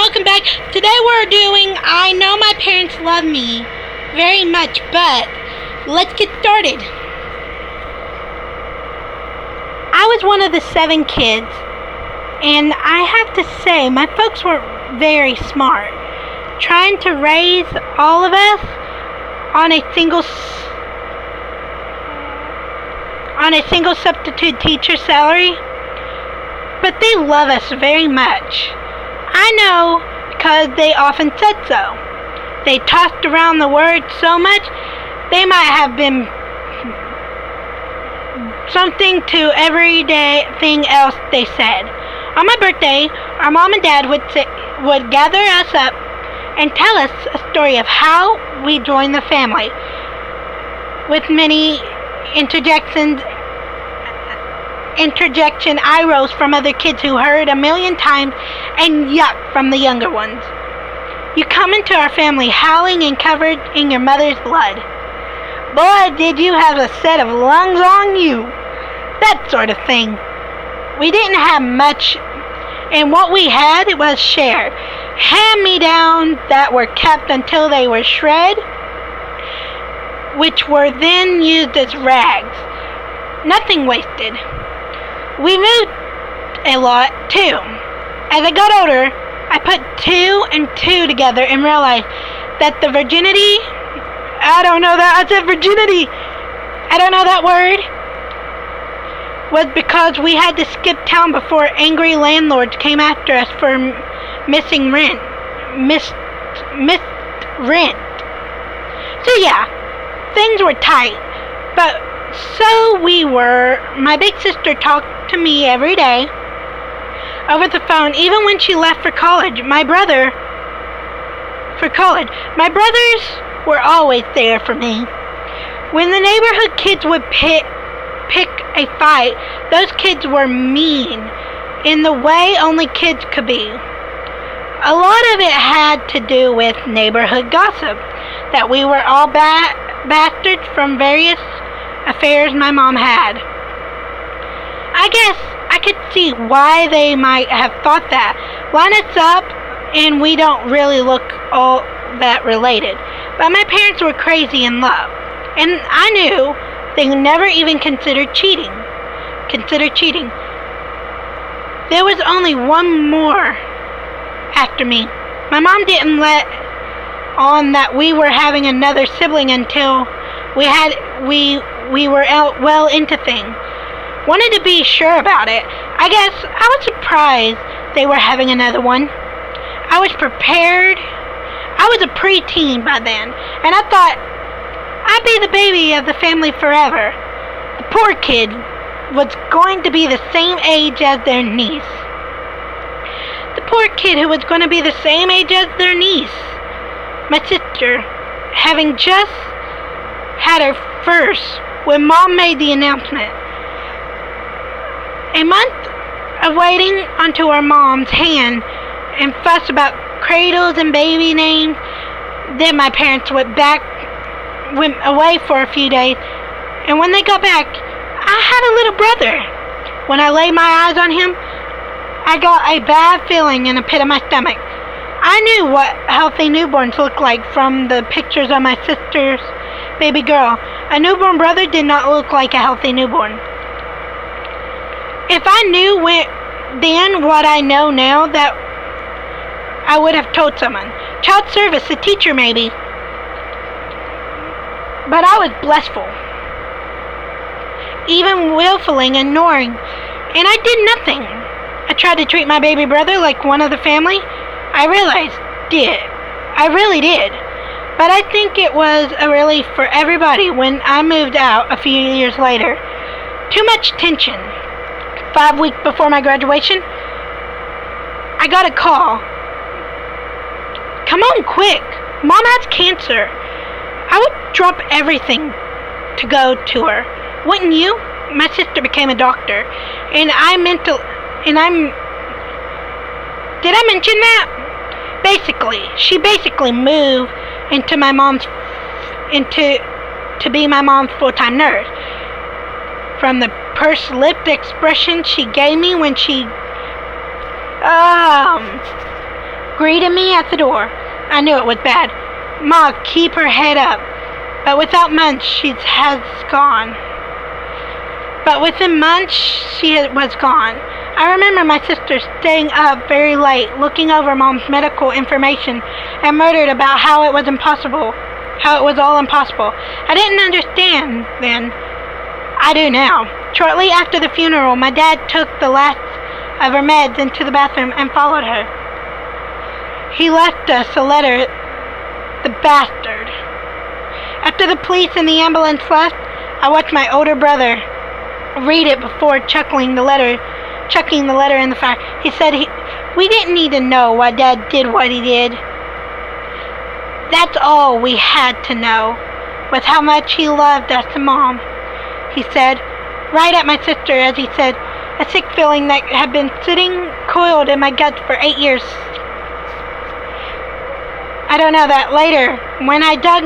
welcome back. Today we're doing I Know My Parents Love Me Very Much, but let's get started. I was one of the 7 kids, and I have to say, my folks were very smart. Trying to raise all of us on a single substitute teacher salary, but they love us very much. I know because they often said so. They tossed around the word so much, they might have been something to everyday thing else they said. On my birthday, our mom and dad would gather us up and tell us a story of how we joined the family, with many interjection eye rolls from other kids who heard a million times, and yuck from the younger ones. You come into our family howling and covered in your mother's blood. Boy, did you have a set of lungs on you. That sort of thing. We didn't have much, and what we had was shared. Hand-me-downs that were kept until they were shred, which were then used as rags. Nothing wasted. We moved a lot, too. As I got older, I put 2 and 2 together and realized that the virginity, I don't know that word, was because we had to skip town before angry landlords came after us for missed rent. So yeah, things were tight, but so we were. My big sister talked to me every day over the phone, even when she left for college. My brothers were always there for me. When the neighborhood kids would pick a fight, those kids were mean in the way only kids could be. A lot of it had to do with neighborhood gossip, that we were all bastards from various affairs my mom had. I guess I could see why they might have thought that. Line us up and we don't really look all that related. But my parents were crazy in love, and I knew they never even considered cheating. There was only one more after me. My mom didn't let on that we were having another sibling until we were out well into things. Wanted to be sure about it. I guess I was surprised they were having another one. I was prepared. I was a preteen by then, and I thought I'd be the baby of the family forever. The poor kid was going to be the same age as their niece. My sister, having just had her first when Mom made the announcement. A month of waiting onto our mom's hand and fuss about cradles and baby names. Then my parents went away for a few days, and when they got back, I had a little brother. When I laid my eyes on him, I got a bad feeling in a pit of my stomach. I knew what healthy newborns looked like from the pictures of my sister's baby girl. A newborn brother did not look like a healthy newborn. If I knew then what I know now, that I would have told someone. Child service, a teacher maybe. But I was blissful. Even willfully ignoring, and I did nothing. I tried to treat my baby brother like one of the family. I really did. But I think it was a relief for everybody when I moved out a few years later. Too much tension. 5 weeks before my graduation, I got a call. Come on quick. Mom has cancer. I would drop everything to go to her. Wouldn't you? My sister became a doctor, and did I mention that? She basically moved into to be my mom's full-time nurse. From the pursed-lipped expression she gave me when she greeted me at the door. I knew it was bad. Ma, keep her head up. But without months, she has gone. But within months, she was gone. I remember my sister staying up very late, looking over Mom's medical information, and murmured about how it was all impossible. I didn't understand then. I do now. Shortly after the funeral, my dad took the last of her meds into the bathroom and followed her. He left us a letter, the bastard. After the police and the ambulance left, I watched my older brother read it before chucking the letter in the fire. He said we didn't need to know why Dad did what he did. That's all we had to know, was how much he loved us and Mom. He said, right at my sister as he said, a sick feeling that had been sitting coiled in my guts for 8 years. I don't know that later, when I dug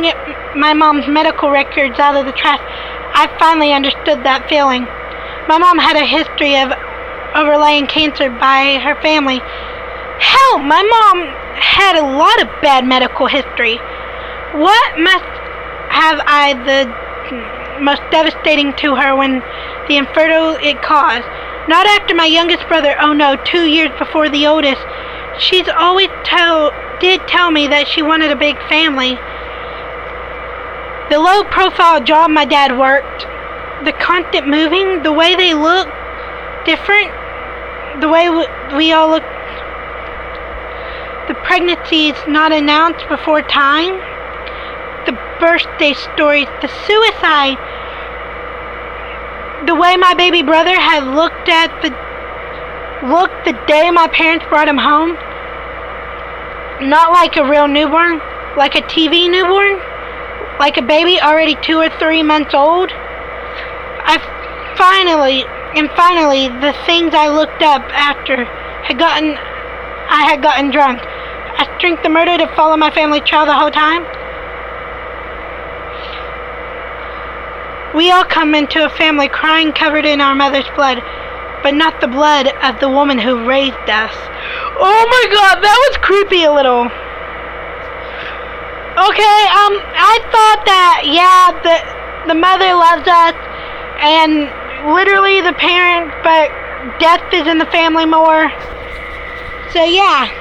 my Mom's medical records out of the trash, I finally understood that feeling. My mom had a history of overlaying cancer by her family. Hell, my mom had a lot of bad medical history. What must have I the most devastating to her when the infertility it caused? Not after my youngest brother, oh no, 2 years before the oldest. She's always did tell me that she wanted a big family. The low-profile job my dad worked, the constant moving, the way they look different, the way we all look, the pregnancies not announced before time, the birthday stories, the suicide, the way my baby brother had looked the day my parents brought him home. Not like a real newborn, like a TV newborn, like a baby already 2 or 3 months old. Finally, the things I looked up after I had gotten drunk. I drank the murder to follow my family trail the whole time. We all come into a family crying, covered in our mother's blood, but not the blood of the woman who raised us. Oh my God, that was creepy a little. Okay, I thought that, yeah, the mother loves us, and literally the parent, but death is in the family more. So yeah.